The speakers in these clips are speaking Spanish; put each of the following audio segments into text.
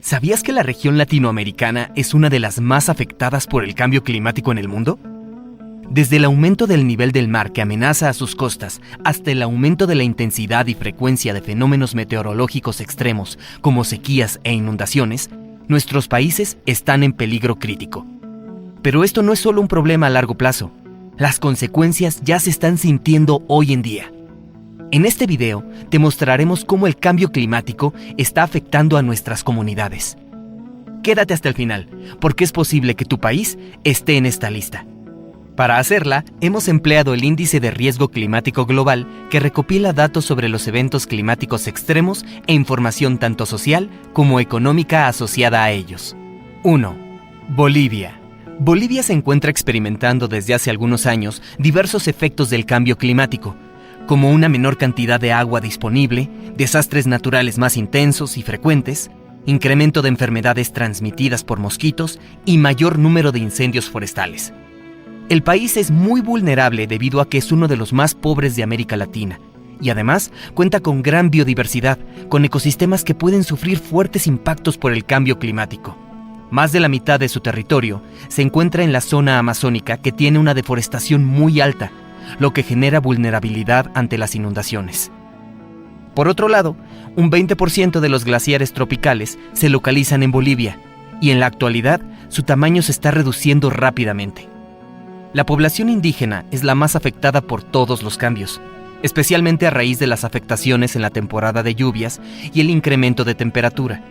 ¿Sabías que la región latinoamericana es una de las más afectadas por el cambio climático en el mundo? Desde el aumento del nivel del mar que amenaza a sus costas, hasta el aumento de la intensidad y frecuencia de fenómenos meteorológicos extremos como sequías e inundaciones, nuestros países están en peligro crítico. Pero esto no es solo un problema a largo plazo. Las consecuencias ya se están sintiendo hoy en día. En este video te mostraremos cómo el cambio climático está afectando a nuestras comunidades. Quédate hasta el final, porque es posible que tu país esté en esta lista. Para hacerla, hemos empleado el Índice de Riesgo Climático Global, que recopila datos sobre los eventos climáticos extremos e información tanto social como económica asociada a ellos. 1. Bolivia. Bolivia se encuentra experimentando desde hace algunos años diversos efectos del cambio climático, como una menor cantidad de agua disponible, desastres naturales más intensos y frecuentes, incremento de enfermedades transmitidas por mosquitos y mayor número de incendios forestales. El país es muy vulnerable debido a que es uno de los más pobres de América Latina y además cuenta con gran biodiversidad, con ecosistemas que pueden sufrir fuertes impactos por el cambio climático. Más de la mitad de su territorio se encuentra en la zona amazónica, que tiene una deforestación muy alta, lo que genera vulnerabilidad ante las inundaciones. Por otro lado, un 20% de los glaciares tropicales se localizan en Bolivia, y en la actualidad su tamaño se está reduciendo rápidamente. La población indígena es la más afectada por todos los cambios, especialmente a raíz de las afectaciones en la temporada de lluvias y el incremento de temperatura,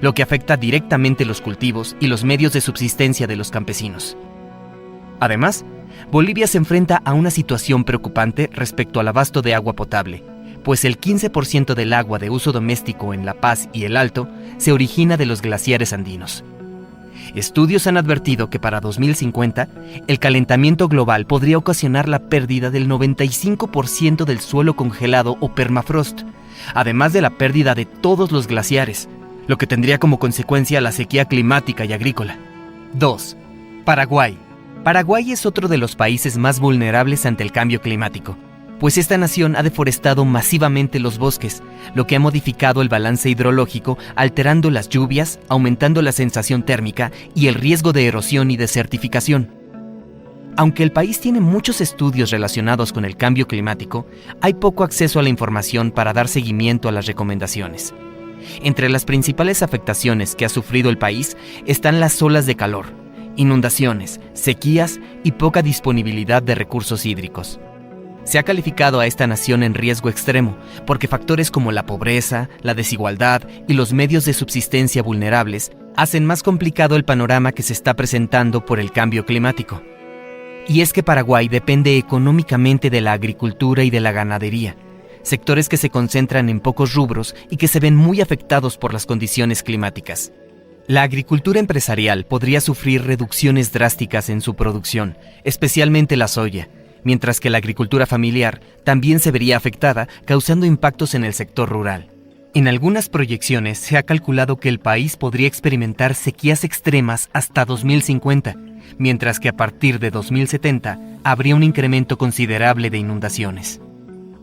lo que afecta directamente los cultivos y los medios de subsistencia de los campesinos. Además, Bolivia se enfrenta a una situación preocupante respecto al abasto de agua potable, pues el 15% del agua de uso doméstico en La Paz y el Alto se origina de los glaciares andinos. Estudios han advertido que para 2050, el calentamiento global podría ocasionar la pérdida del 95% del suelo congelado o permafrost, además de la pérdida de todos los glaciares, lo que tendría como consecuencia la sequía climática y agrícola. 2. Paraguay. Paraguay es otro de los países más vulnerables ante el cambio climático, pues esta nación ha deforestado masivamente los bosques, lo que ha modificado el balance hidrológico, alterando las lluvias, aumentando la sensación térmica y el riesgo de erosión y desertificación. Aunque el país tiene muchos estudios relacionados con el cambio climático, hay poco acceso a la información para dar seguimiento a las recomendaciones. Entre las principales afectaciones que ha sufrido el país están las olas de calor, inundaciones, sequías y poca disponibilidad de recursos hídricos. Se ha calificado a esta nación en riesgo extremo porque factores como la pobreza, la desigualdad y los medios de subsistencia vulnerables hacen más complicado el panorama que se está presentando por el cambio climático. Y es que Paraguay depende económicamente de la agricultura y de la ganadería, sectores que se concentran en pocos rubros y que se ven muy afectados por las condiciones climáticas. La agricultura empresarial podría sufrir reducciones drásticas en su producción, especialmente la soya, mientras que la agricultura familiar también se vería afectada, causando impactos en el sector rural. En algunas proyecciones se ha calculado que el país podría experimentar sequías extremas hasta 2050, mientras que a partir de 2070 habría un incremento considerable de inundaciones.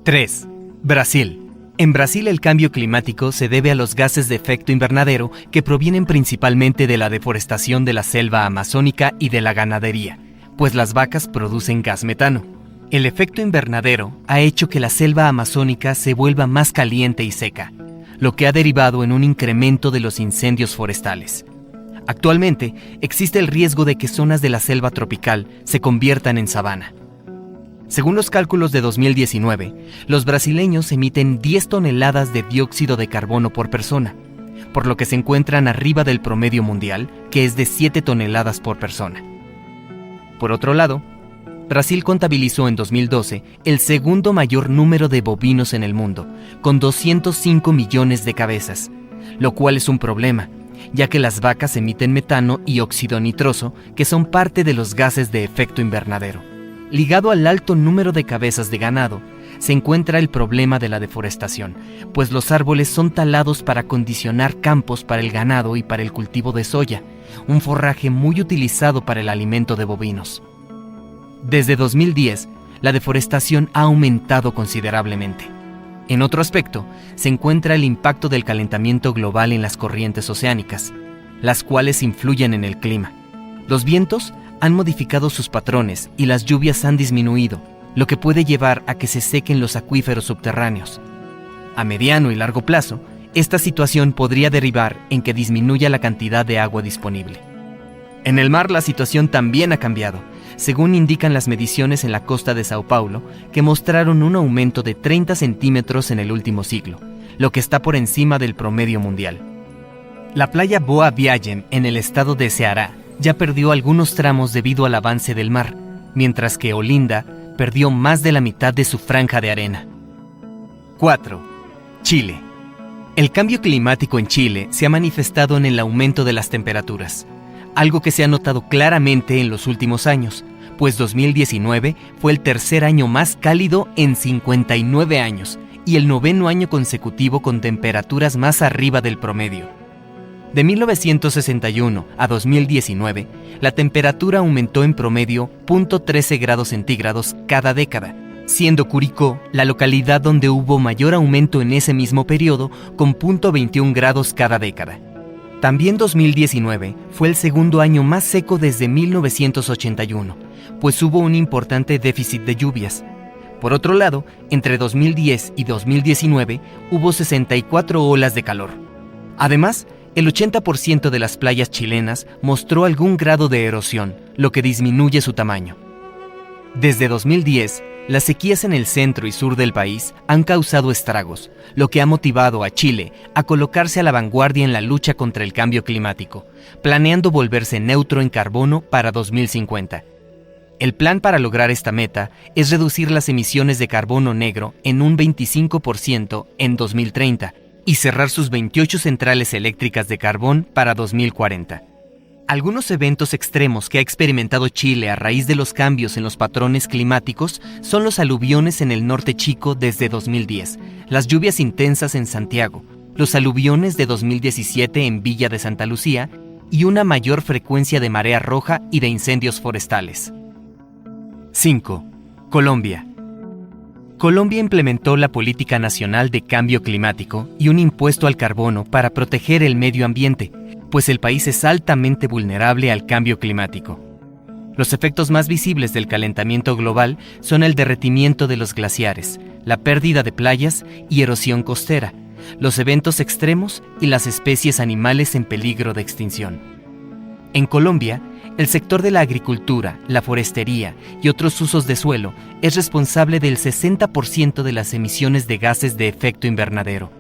3. Brasil. En Brasil el cambio climático se debe a los gases de efecto invernadero que provienen principalmente de la deforestación de la selva amazónica y de la ganadería, pues las vacas producen gas metano. El efecto invernadero ha hecho que la selva amazónica se vuelva más caliente y seca, lo que ha derivado en un incremento de los incendios forestales. Actualmente existe el riesgo de que zonas de la selva tropical se conviertan en sabana. Según los cálculos de 2019, los brasileños emiten 10 toneladas de dióxido de carbono por persona, por lo que se encuentran arriba del promedio mundial, que es de 7 toneladas por persona. Por otro lado, Brasil contabilizó en 2012 el segundo mayor número de bovinos en el mundo, con 205 millones de cabezas, lo cual es un problema, ya que las vacas emiten metano y óxido nitroso, que son parte de los gases de efecto invernadero. Ligado al alto número de cabezas de ganado, se encuentra el problema de la deforestación, pues los árboles son talados para acondicionar campos para el ganado y para el cultivo de soya, un forraje muy utilizado para el alimento de bovinos. Desde 2010, la deforestación ha aumentado considerablemente. En otro aspecto, se encuentra el impacto del calentamiento global en las corrientes oceánicas, las cuales influyen en el clima. Los vientos han modificado sus patrones y las lluvias han disminuido, lo que puede llevar a que se sequen los acuíferos subterráneos. A mediano y largo plazo, esta situación podría derivar en que disminuya la cantidad de agua disponible. En el mar la situación también ha cambiado, según indican las mediciones en la costa de Sao Paulo, que mostraron un aumento de 30 centímetros en el último siglo, lo que está por encima del promedio mundial. La playa Boa Viagem en el estado de Ceará ya perdió algunos tramos debido al avance del mar, mientras que Olinda perdió más de la mitad de su franja de arena. 4. Chile. El cambio climático en Chile se ha manifestado en el aumento de las temperaturas, algo que se ha notado claramente en los últimos años, pues 2019 fue el tercer año más cálido en 59 años y el 9º año consecutivo con temperaturas más arriba del promedio. De 1961 a 2019, la temperatura aumentó en promedio 0.13 grados centígrados cada década, siendo Curicó la localidad donde hubo mayor aumento en ese mismo periodo con 0.21 grados cada década. También 2019 fue el segundo año más seco desde 1981, pues hubo un importante déficit de lluvias. Por otro lado, entre 2010 y 2019 hubo 64 olas de calor. Además, el 80% de las playas chilenas mostró algún grado de erosión, lo que disminuye su tamaño. Desde 2010, las sequías en el centro y sur del país han causado estragos, lo que ha motivado a Chile a colocarse a la vanguardia en la lucha contra el cambio climático, planeando volverse neutro en carbono para 2050. El plan para lograr esta meta es reducir las emisiones de carbono negro en un 25% en 2030 y cerrar sus 28 centrales eléctricas de carbón para 2040. Algunos eventos extremos que ha experimentado Chile a raíz de los cambios en los patrones climáticos son los aluviones en el norte chico desde 2010, las lluvias intensas en Santiago, los aluviones de 2017 en Villa de Santa Lucía y una mayor frecuencia de marea roja y de incendios forestales. 5. Colombia. Colombia implementó la Política Nacional de Cambio Climático y un impuesto al carbono para proteger el medio ambiente, pues el país es altamente vulnerable al cambio climático. Los efectos más visibles del calentamiento global son el derretimiento de los glaciares, la pérdida de playas y erosión costera, los eventos extremos y las especies animales en peligro de extinción. En Colombia, el sector de la agricultura, la forestería y otros usos de suelo es responsable del 60% de las emisiones de gases de efecto invernadero.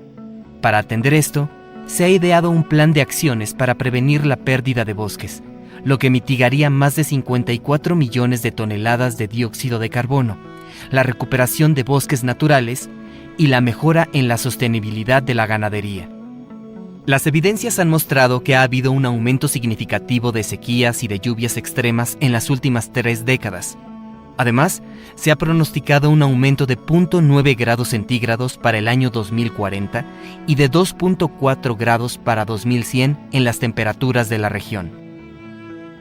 Para atender esto, se ha ideado un plan de acciones para prevenir la pérdida de bosques, lo que mitigaría más de 54 millones de toneladas de dióxido de carbono, la recuperación de bosques naturales y la mejora en la sostenibilidad de la ganadería. Las evidencias han mostrado que ha habido un aumento significativo de sequías y de lluvias extremas en las últimas 3 décadas. Además, se ha pronosticado un aumento de 0.9 grados centígrados para el año 2040 y de 2.4 grados para 2100 en las temperaturas de la región.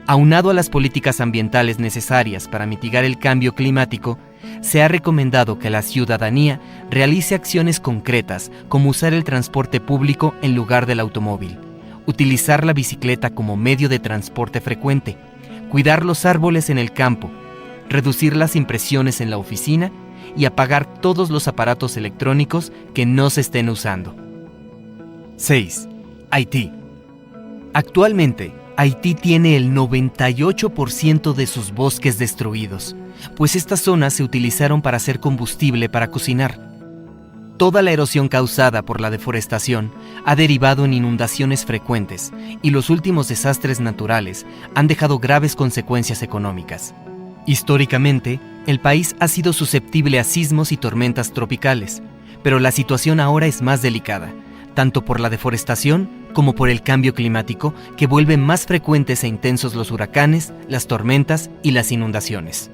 Aunado a las políticas ambientales necesarias para mitigar el cambio climático, se ha recomendado que la ciudadanía realice acciones concretas como usar el transporte público en lugar del automóvil, utilizar la bicicleta como medio de transporte frecuente, cuidar los árboles en el campo, reducir las impresiones en la oficina y apagar todos los aparatos electrónicos que no se estén usando. 6. Haití. Actualmente, Haití tiene el 98% de sus bosques destruidos, pues estas zonas se utilizaron para hacer combustible para cocinar. Toda la erosión causada por la deforestación ha derivado en inundaciones frecuentes y los últimos desastres naturales han dejado graves consecuencias económicas. Históricamente, el país ha sido susceptible a sismos y tormentas tropicales, pero la situación ahora es más delicada, tanto por la deforestación como por el cambio climático que vuelve más frecuentes e intensos los huracanes, las tormentas y las inundaciones.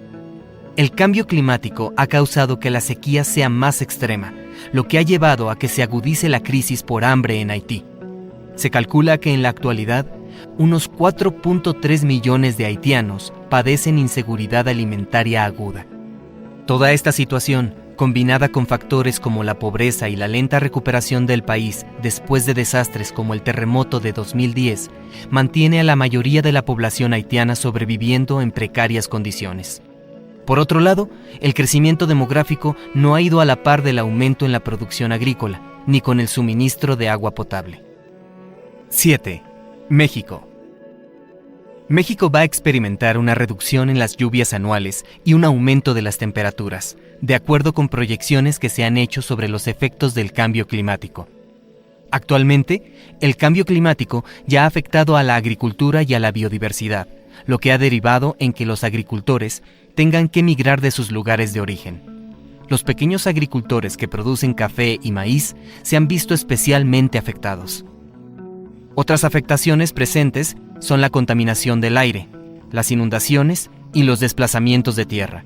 El cambio climático ha causado que la sequía sea más extrema, lo que ha llevado a que se agudice la crisis por hambre en Haití. Se calcula que en la actualidad, unos 4.3 millones de haitianos padecen inseguridad alimentaria aguda. Toda esta situación, combinada con factores como la pobreza y la lenta recuperación del país después de desastres como el terremoto de 2010, mantiene a la mayoría de la población haitiana sobreviviendo en precarias condiciones. Por otro lado, el crecimiento demográfico no ha ido a la par del aumento en la producción agrícola, ni con el suministro de agua potable. 7. México. México va a experimentar una reducción en las lluvias anuales y un aumento de las temperaturas, de acuerdo con proyecciones que se han hecho sobre los efectos del cambio climático. Actualmente, el cambio climático ya ha afectado a la agricultura y a la biodiversidad, lo que ha derivado en que los agricultores tengan que migrar de sus lugares de origen. Los pequeños agricultores que producen café y maíz se han visto especialmente afectados. Otras afectaciones presentes son la contaminación del aire, las inundaciones y los desplazamientos de tierra.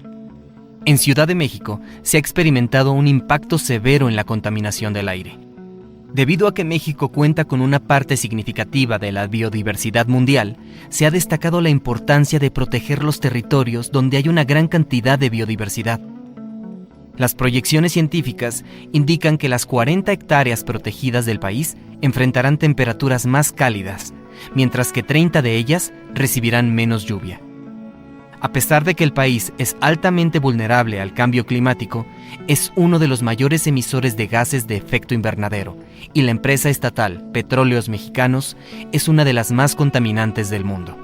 En Ciudad de México se ha experimentado un impacto severo en la contaminación del aire. Debido a que México cuenta con una parte significativa de la biodiversidad mundial, se ha destacado la importancia de proteger los territorios donde hay una gran cantidad de biodiversidad. Las proyecciones científicas indican que las 40 hectáreas protegidas del país enfrentarán temperaturas más cálidas, mientras que 30 de ellas recibirán menos lluvia. A pesar de que el país es altamente vulnerable al cambio climático, es uno de los mayores emisores de gases de efecto invernadero y la empresa estatal Petróleos Mexicanos es una de las más contaminantes del mundo.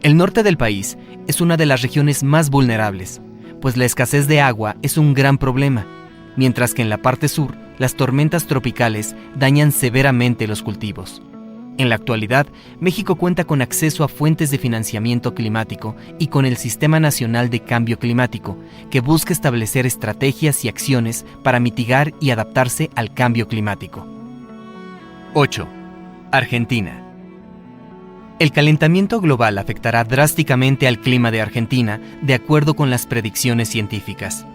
El norte del país es una de las regiones más vulnerables, pues la escasez de agua es un gran problema, mientras que en la parte sur las tormentas tropicales dañan severamente los cultivos. En la actualidad, México cuenta con acceso a fuentes de financiamiento climático y con el Sistema Nacional de Cambio Climático, que busca establecer estrategias y acciones para mitigar y adaptarse al cambio climático. 8. Argentina. El calentamiento global afectará drásticamente al clima de Argentina, de acuerdo con las predicciones científicas.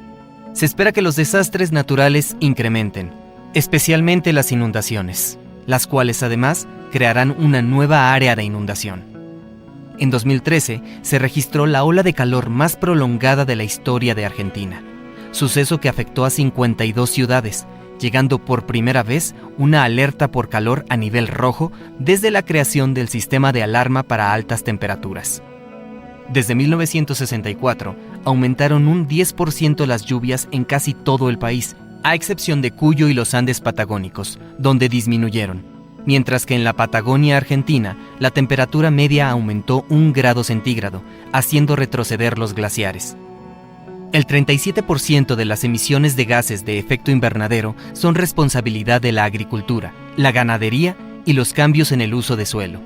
Se espera que los desastres naturales incrementen, especialmente las inundaciones, las cuales además crearán una nueva área de inundación. En 2013 se registró la ola de calor más prolongada de la historia de Argentina, suceso que afectó a 52 ciudades, llegando por primera vez una alerta por calor a nivel rojo desde la creación del sistema de alarma para altas temperaturas. Desde 1964 aumentaron un 10% las lluvias en casi todo el país, a excepción de Cuyo y los Andes patagónicos, donde disminuyeron, mientras que en la Patagonia argentina la temperatura media aumentó 1 grado centígrado, haciendo retroceder los glaciares. El 37% de las emisiones de gases de efecto invernadero son responsabilidad de la agricultura, la ganadería y los cambios en el uso de suelo.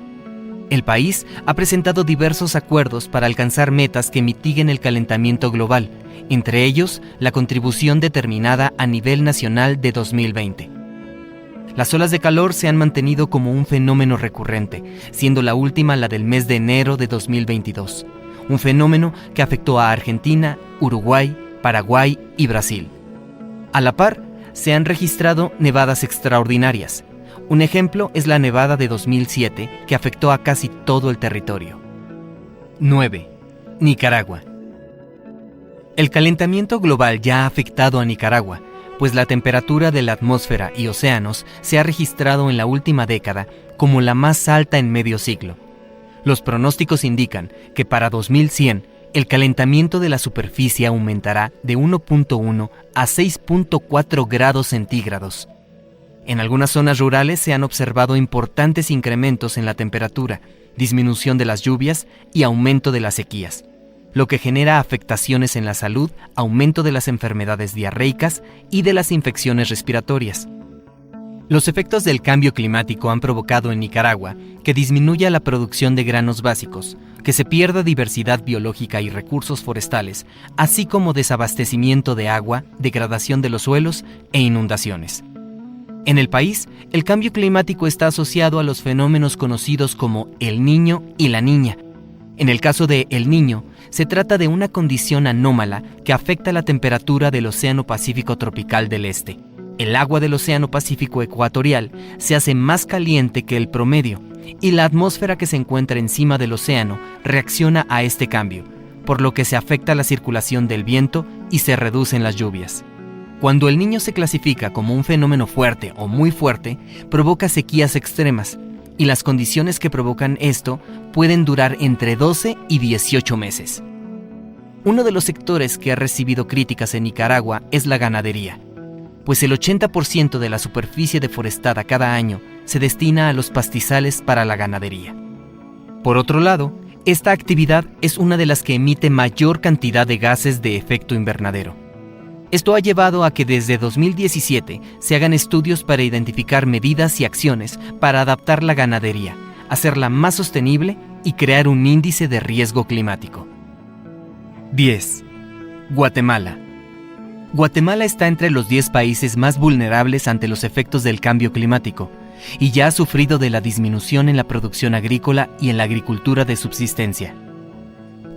El país ha presentado diversos acuerdos para alcanzar metas que mitiguen el calentamiento global, entre ellos la contribución determinada a nivel nacional de 2020. Las olas de calor se han mantenido como un fenómeno recurrente, siendo la última la del mes de enero de 2022, un fenómeno que afectó a Argentina, Uruguay, Paraguay y Brasil. A la par, se han registrado nevadas extraordinarias. Un ejemplo es la nevada de 2007, que afectó a casi todo el territorio. 9. Nicaragua. El calentamiento global ya ha afectado a Nicaragua, pues la temperatura de la atmósfera y océanos se ha registrado en la última década como la más alta en medio siglo. Los pronósticos indican que para 2100 el calentamiento de la superficie aumentará de 1.1 a 6.4 grados centígrados. En algunas zonas rurales se han observado importantes incrementos en la temperatura, disminución de las lluvias y aumento de las sequías, lo que genera afectaciones en la salud, aumento de las enfermedades diarreicas y de las infecciones respiratorias. Los efectos del cambio climático han provocado en Nicaragua que disminuya la producción de granos básicos, que se pierda diversidad biológica y recursos forestales, así como desabastecimiento de agua, degradación de los suelos e inundaciones. En el país, el cambio climático está asociado a los fenómenos conocidos como el Niño y la Niña. En el caso de El Niño, se trata de una condición anómala que afecta la temperatura del Océano Pacífico tropical del Este. El agua del Océano Pacífico ecuatorial se hace más caliente que el promedio y la atmósfera que se encuentra encima del océano reacciona a este cambio, por lo que se afecta la circulación del viento y se reducen las lluvias. Cuando el Niño se clasifica como un fenómeno fuerte o muy fuerte, provoca sequías extremas, y las condiciones que provocan esto pueden durar entre 12 y 18 meses. Uno de los sectores que ha recibido críticas en Nicaragua es la ganadería, pues el 80% de la superficie deforestada cada año se destina a los pastizales para la ganadería. Por otro lado, esta actividad es una de las que emite mayor cantidad de gases de efecto invernadero. Esto ha llevado a que desde 2017 se hagan estudios para identificar medidas y acciones para adaptar la ganadería, hacerla más sostenible y crear un índice de riesgo climático. 10. Guatemala. Guatemala está entre los 10 países más vulnerables ante los efectos del cambio climático y ya ha sufrido de la disminución en la producción agrícola y en la agricultura de subsistencia.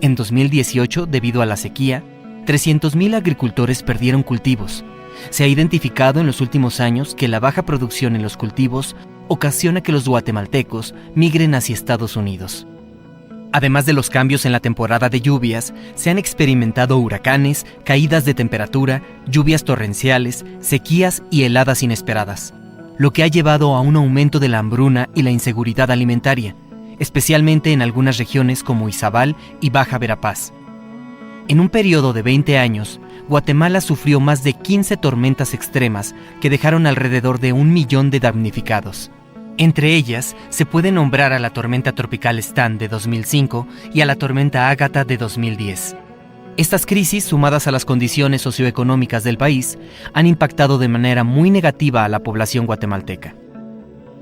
En 2018, debido a la sequía, 300,000 agricultores perdieron cultivos. Se ha identificado en los últimos años que la baja producción en los cultivos ocasiona que los guatemaltecos migren hacia Estados Unidos. Además de los cambios en la temporada de lluvias, se han experimentado huracanes, caídas de temperatura, lluvias torrenciales, sequías y heladas inesperadas, lo que ha llevado a un aumento de la hambruna y la inseguridad alimentaria, especialmente en algunas regiones como Izabal y Baja Verapaz. En un periodo de 20 años, Guatemala sufrió más de 15 tormentas extremas que dejaron alrededor de 1 millón de damnificados. Entre ellas, se puede nombrar a la tormenta tropical Stan de 2005 y a la tormenta Ágata de 2010. Estas crisis, sumadas a las condiciones socioeconómicas del país, han impactado de manera muy negativa a la población guatemalteca.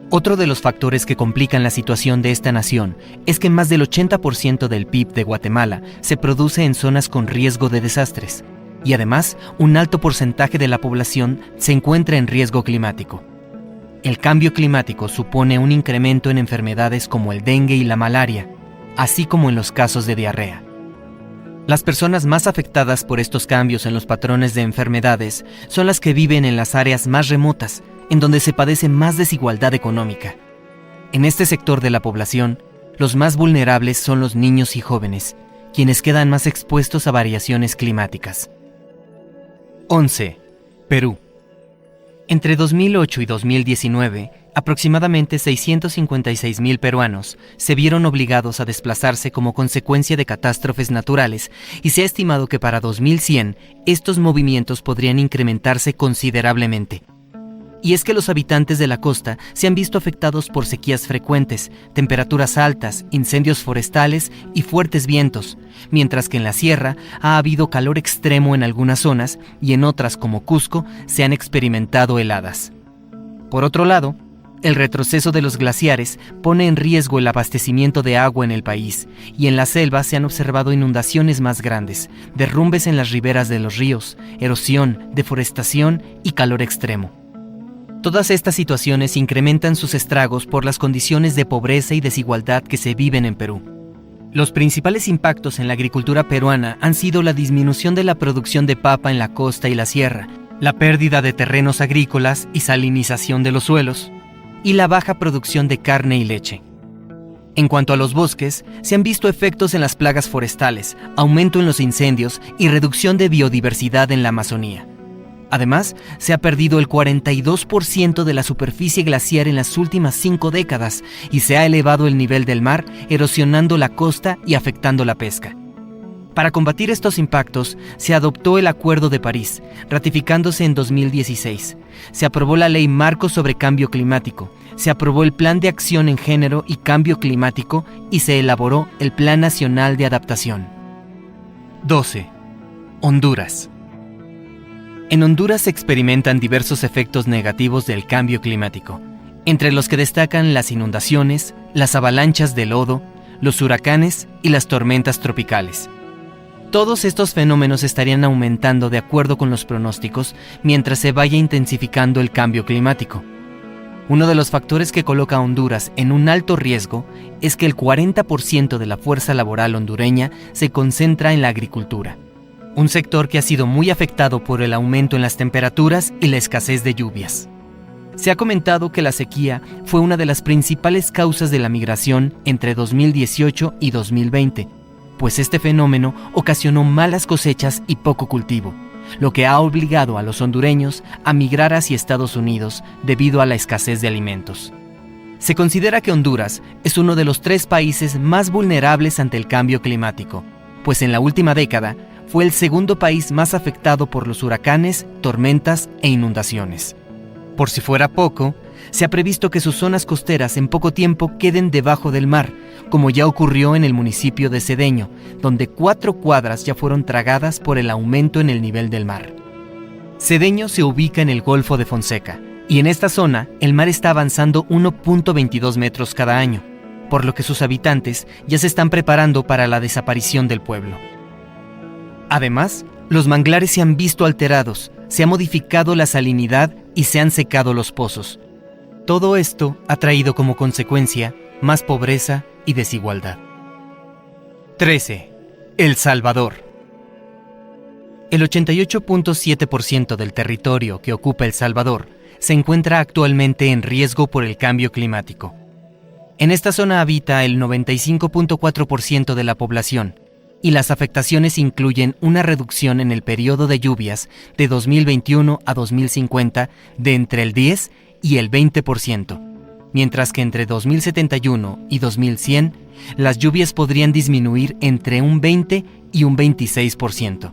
Otro de los factores que complican la situación de esta nación es que más del 80% del PIB de Guatemala se produce en zonas con riesgo de desastres, y además un alto porcentaje de la población se encuentra en riesgo climático. El cambio climático supone un incremento en enfermedades como el dengue y la malaria, así como en los casos de diarrea. Las personas más afectadas por estos cambios en los patrones de enfermedades son las que viven en las áreas más remotas, en donde se padece más desigualdad económica. En este sector de la población, los más vulnerables son los niños y jóvenes, quienes quedan más expuestos a variaciones climáticas. 11. Perú. Entre 2008 y 2019, aproximadamente 656,000 peruanos se vieron obligados a desplazarse como consecuencia de catástrofes naturales y se ha estimado que para 2100 estos movimientos podrían incrementarse considerablemente. Y es que los habitantes de la costa se han visto afectados por sequías frecuentes, temperaturas altas, incendios forestales y fuertes vientos, mientras que en la sierra ha habido calor extremo en algunas zonas y en otras como Cusco se han experimentado heladas. Por otro lado, el retroceso de los glaciares pone en riesgo el abastecimiento de agua en el país y en la selva se han observado inundaciones más grandes, derrumbes en las riberas de los ríos, erosión, deforestación y calor extremo. Todas estas situaciones incrementan sus estragos por las condiciones de pobreza y desigualdad que se viven en Perú. Los principales impactos en la agricultura peruana han sido la disminución de la producción de papa en la costa y la sierra, la pérdida de terrenos agrícolas y salinización de los suelos, y la baja producción de carne y leche. En cuanto a los bosques, se han visto efectos en las plagas forestales, aumento en los incendios y reducción de biodiversidad en la Amazonía. Además, se ha perdido el 42% de la superficie glaciar en las últimas 5 décadas y se ha elevado el nivel del mar, erosionando la costa y afectando la pesca. Para combatir estos impactos, se adoptó el Acuerdo de París, ratificándose en 2016. Se aprobó la Ley Marco sobre Cambio Climático, se aprobó el Plan de Acción en Género y Cambio Climático y se elaboró el Plan Nacional de Adaptación. 12. Honduras. En Honduras se experimentan diversos efectos negativos del cambio climático, entre los que destacan las inundaciones, las avalanchas de lodo, los huracanes y las tormentas tropicales. Todos estos fenómenos estarían aumentando de acuerdo con los pronósticos mientras se vaya intensificando el cambio climático. Uno de los factores que coloca a Honduras en un alto riesgo es que el 40% de la fuerza laboral hondureña se concentra en la agricultura, un sector que ha sido muy afectado por el aumento en las temperaturas y la escasez de lluvias. Se ha comentado que la sequía fue una de las principales causas de la migración entre 2018 y 2020, pues este fenómeno ocasionó malas cosechas y poco cultivo, lo que ha obligado a los hondureños a migrar hacia Estados Unidos debido a la escasez de alimentos. Se considera que Honduras es uno de los 3 países más vulnerables ante el cambio climático, pues en la última década fue el segundo país más afectado por los huracanes, tormentas e inundaciones. Por si fuera poco, se ha previsto que sus zonas costeras en poco tiempo queden debajo del mar, como ya ocurrió en el municipio de Cedeño, donde 4 cuadras ya fueron tragadas por el aumento en el nivel del mar. Cedeño se ubica en el Golfo de Fonseca, y en esta zona el mar está avanzando 1.22 metros cada año, por lo que sus habitantes ya se están preparando para la desaparición del pueblo. Además, los manglares se han visto alterados, se ha modificado la salinidad y se han secado los pozos. Todo esto ha traído como consecuencia más pobreza y desigualdad. 13. El Salvador. El 88.7% del territorio que ocupa El Salvador se encuentra actualmente en riesgo por el cambio climático. En esta zona habita el 95.4% de la población, y las afectaciones incluyen una reducción en el periodo de lluvias de 2021 a 2050 de entre el 10 y el 20%, mientras que entre 2071 y 2100 las lluvias podrían disminuir entre un 20 y un 26%.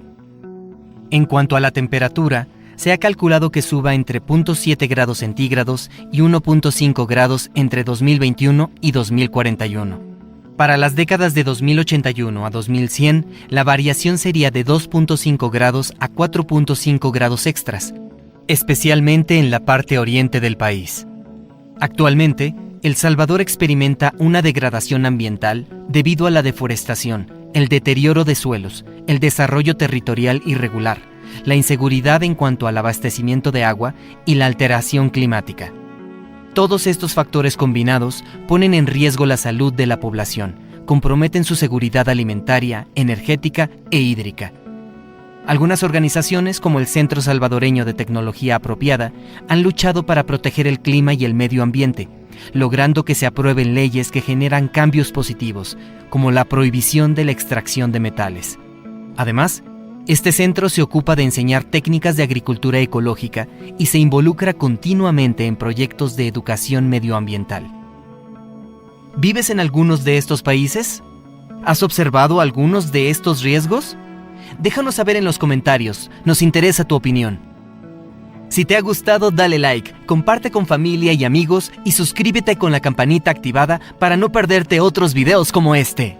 En cuanto a la temperatura, se ha calculado que suba entre 0.7 grados centígrados y 1.5 grados entre 2021 y 2041. Para las décadas de 2081 a 2100, la variación sería de 2.5 grados a 4.5 grados extras, especialmente en la parte oriente del país. Actualmente, El Salvador experimenta una degradación ambiental debido a la deforestación, el deterioro de suelos, el desarrollo territorial irregular, la inseguridad en cuanto al abastecimiento de agua y la alteración climática. Todos estos factores combinados ponen en riesgo la salud de la población, comprometen su seguridad alimentaria, energética e hídrica. Algunas organizaciones, como el Centro Salvadoreño de Tecnología Apropiada, han luchado para proteger el clima y el medio ambiente, logrando que se aprueben leyes que generan cambios positivos, como la prohibición de la extracción de metales. Además, este centro se ocupa de enseñar técnicas de agricultura ecológica y se involucra continuamente en proyectos de educación medioambiental. ¿Vives en algunos de estos países? ¿Has observado algunos de estos riesgos? Déjanos saber en los comentarios, nos interesa tu opinión. Si te ha gustado, dale like, comparte con familia y amigos y suscríbete con la campanita activada para no perderte otros videos como este.